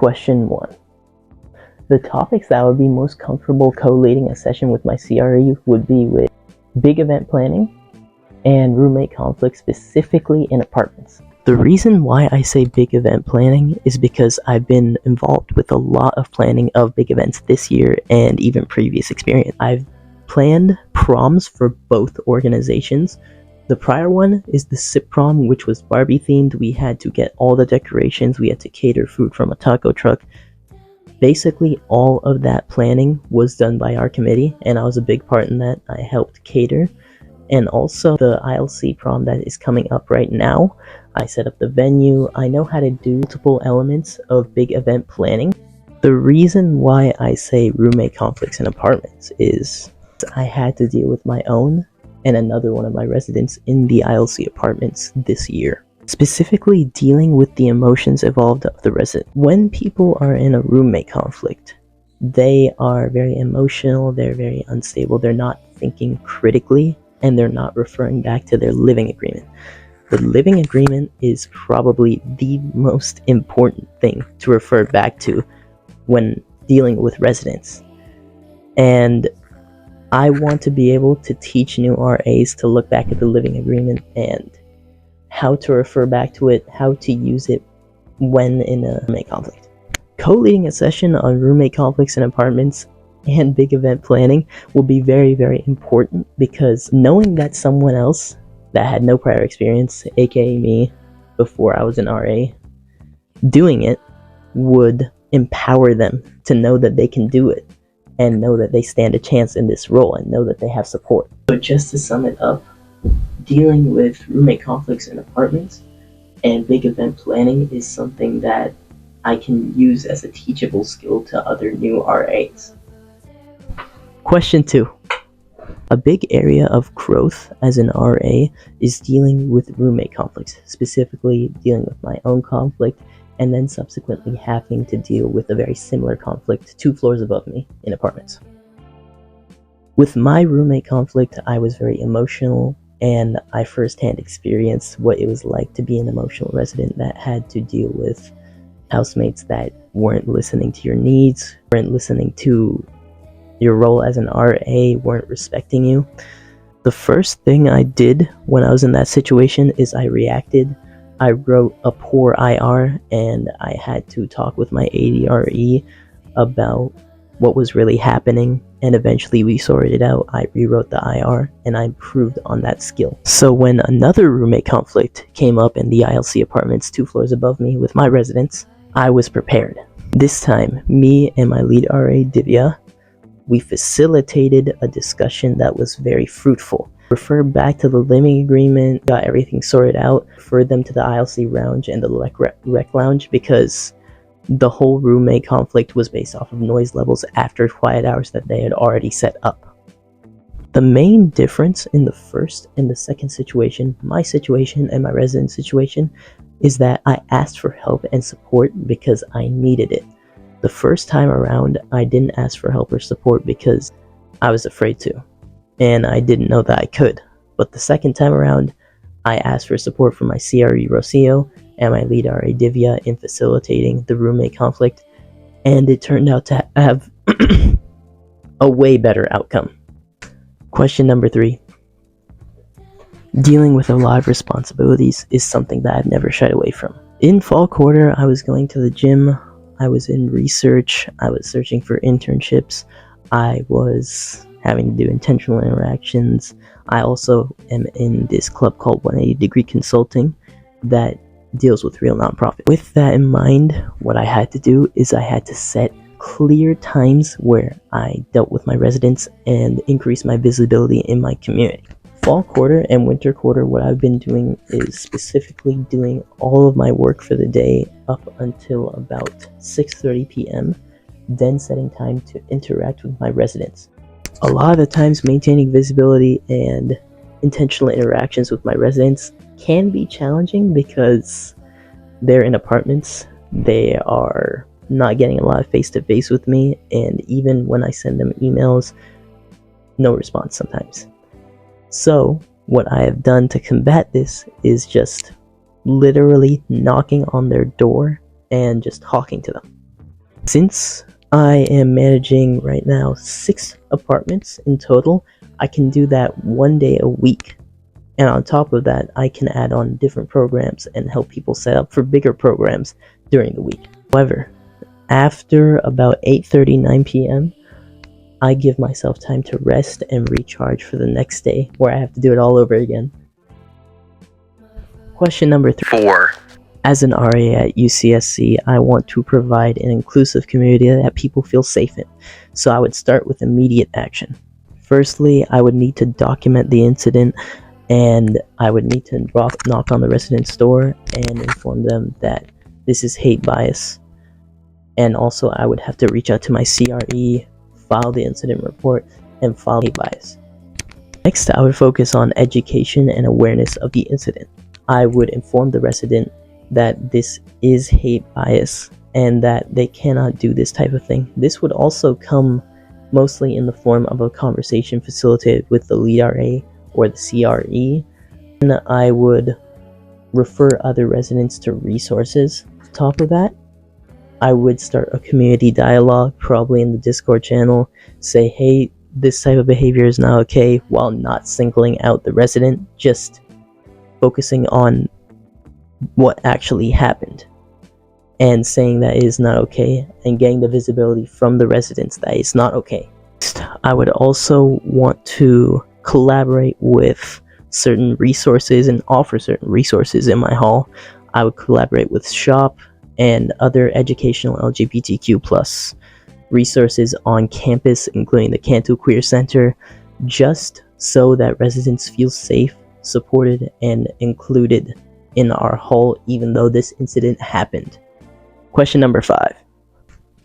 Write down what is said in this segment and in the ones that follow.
Question 1. The topics that I would be most comfortable co-leading a session with my CRE would be with big event planning and roommate conflict, specifically in apartments. The reason why I say big event planning is because I've been involved with a lot of planning of big events this year and even previous experience. I've planned proms for both organizations. The prior one is the SIP prom, which was Barbie themed. We had to get all the decorations, we had to cater food from a taco truck. Basically, all of that planning was done by our committee, and I was a big part in that. I helped cater. And also the ILC prom that is coming up right now, I set up the venue. I know how to do multiple elements of big event planning. The reason why I say roommate conflicts in apartments is I had to deal with my own and another one of my residents in the ILC apartments this year. Specifically dealing with the emotions involved of the resident. When people are in a roommate conflict, they are very emotional, they're very unstable, they're not thinking critically, and they're not referring back to their living agreement. The living agreement is probably the most important thing to refer back to when dealing with residents. And I want to be able to teach new RAs to look back at the living agreement and how to refer back to it, how to use it when in a roommate conflict. Co-leading a session on roommate conflicts in apartments and big event planning will be very, very important, because knowing that someone else that had no prior experience, aka me, before I was an RA, doing it would empower them to know that they can do it and know that they stand a chance in this role and know that they have support. So just to sum it up, dealing with roommate conflicts in apartments and big event planning is something that I can use as a teachable skill to other new RAs. Question 2. A big area of growth as an RA is dealing with roommate conflicts, specifically dealing with my own conflict and then subsequently having to deal with a very similar conflict 2 floors above me in apartments. With my roommate conflict, I was very emotional, and I firsthand experienced what it was like to be an emotional resident that had to deal with housemates that weren't listening to your needs, weren't listening to your role as an RA, weren't respecting you. The first thing I did when I was in that situation is I reacted. I wrote a poor IR, and I had to talk with my ADRE about what was really happening, and eventually we sorted it out. I rewrote the IR and I improved on that skill. So when another roommate conflict came up in the ILC apartments 2 floors above me with my residents, I was prepared. This time, me and my lead RA, Divya, we facilitated a discussion that was very fruitful. Referred back to the living agreement, got everything sorted out, referred them to the ILC lounge and the rec lounge, because the whole roommate conflict was based off of noise levels after quiet hours that they had already set up. The main difference in the first and the second situation, my situation and my resident situation, is that I asked for help and support because I needed it. The first time around, I didn't ask for help or support because I was afraid to, and I didn't know that I could. But the second time around, I asked for support from my CRE Rocio and my lead RA Divya in facilitating the roommate conflict, and it turned out to have a way better outcome. Question number 3. Dealing with a lot of responsibilities is something that I've never shied away from. In fall quarter, I was going to the gym, I was in research, I was searching for internships, I was having to do intentional interactions. I also am in this club called 180 Degree Consulting that deals with real nonprofit. With that in mind, what I had to do is I had to set clear times where I dealt with my residents and increase my visibility in my community. Fall quarter and winter quarter, what I've been doing is specifically doing all of my work for the day up until about 6:30 p.m., then setting time to interact with my residents. A lot of the times, maintaining visibility and intentional interactions with my residents can be challenging because they're in apartments. They are not getting a lot of face-to-face with me, and even when I send them emails, no response sometimes. So what I have done to combat this is just literally knocking on their door and just talking to them. Since I am managing right now 6 apartments in total, I can do that 1 day a week. And on top of that, I can add on different programs and help people set up for bigger programs during the week. However, after about 8:30, 9 p.m., I give myself time to rest and recharge for the next day, where I have to do it all over again. Question number 4. As an RA at UCSC, I want to provide an inclusive community that people feel safe in. So I would start with immediate action. Firstly, I would need to document the incident, and I would need to knock on the resident's door and inform them that this is hate bias. And also, I would have to reach out to my CRE, file the incident report, and file hate bias. Next, I would focus on education and awareness of the incident. I would inform the resident that this is hate bias and that they cannot do this type of thing. This would also come mostly in the form of a conversation facilitated with the lead RA or the CRE. And I would refer other residents to resources. On top of that, I would start a community dialogue, probably in the Discord channel, say, hey, this type of behavior is not okay, while not singling out the resident, just focusing on what actually happened and saying that it is not okay and getting the visibility from the residents that it's not okay. I would also want to collaborate with certain resources and offer certain resources in my hall. I would collaborate with SHOP and other educational LGBTQ plus resources on campus, including the Cantu Queer Center, just so that residents feel safe, supported, and included in our hall, even though this incident happened. Question number 5.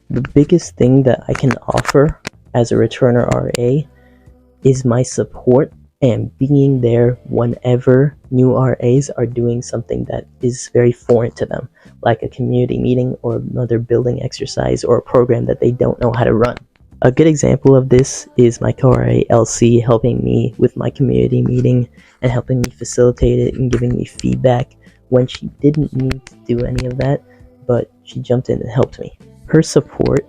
The biggest thing that I can offer as a returner RA is my support and being there whenever new RAs are doing something that is very foreign to them, like a community meeting or another building exercise or a program that they don't know how to run. A good example of this is my co-RA LC helping me with my community meeting and helping me facilitate it and giving me feedback when she didn't need to do any of that, but she jumped in and helped me. Her support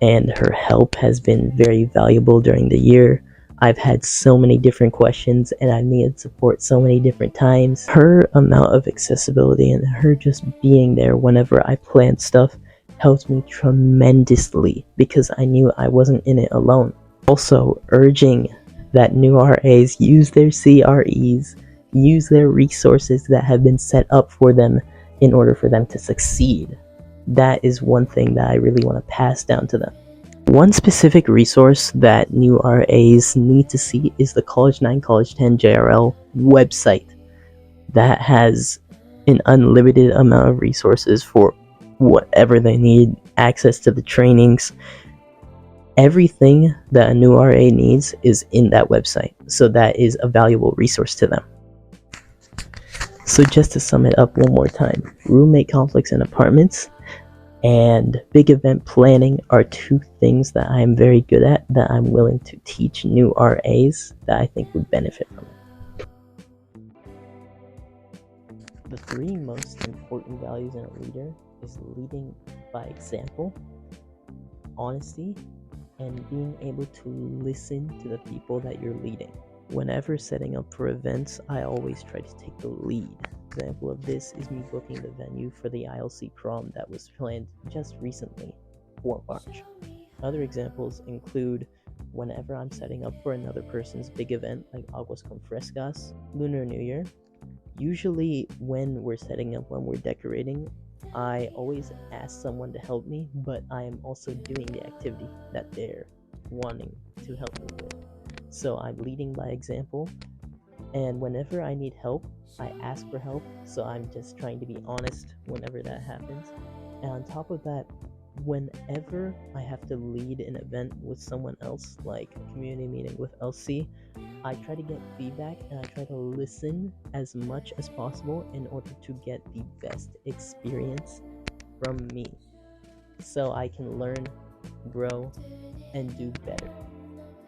and her help has been very valuable during the year. I've had so many different questions and I've needed support so many different times. Her amount of accessibility and her just being there whenever I planned stuff helped me tremendously because I knew I wasn't in it alone. Also, urging that new RAs use their CREs, use their resources that have been set up for them in order for them to succeed. That is one thing that I really want to pass down to them. One specific resource that new RAs need to see is the College 9, College 10 JRL website that has an unlimited amount of resources for whatever they need, access to the trainings. Everything that a new RA needs is in that website, so that is a valuable resource to them. So just to sum it up one more time, roommate conflicts in apartments and big event planning are 2 things that I'm very good at, that I'm willing to teach new RAs that I think would benefit from it. The 3 most important values in a leader is leading by example, honesty, and being able to listen to the people that you're leading. Whenever setting up for events, I always try to take the lead. Example of this is me booking the venue for the ILC prom that was planned just recently for March. Other examples include whenever I'm setting up for another person's big event like Aguas con Frescas, Lunar New Year. Usually when we're setting up, when we're decorating, I always ask someone to help me, but I am also doing the activity that they're wanting to help me with. So I'm leading by example, and whenever I need help, I ask for help, so I'm just trying to be honest whenever that happens. And on top of that, whenever I have to lead an event with someone else, like a community meeting with LC, I try to get feedback and I try to listen as much as possible in order to get the best experience from me, so I can learn, grow, and do better.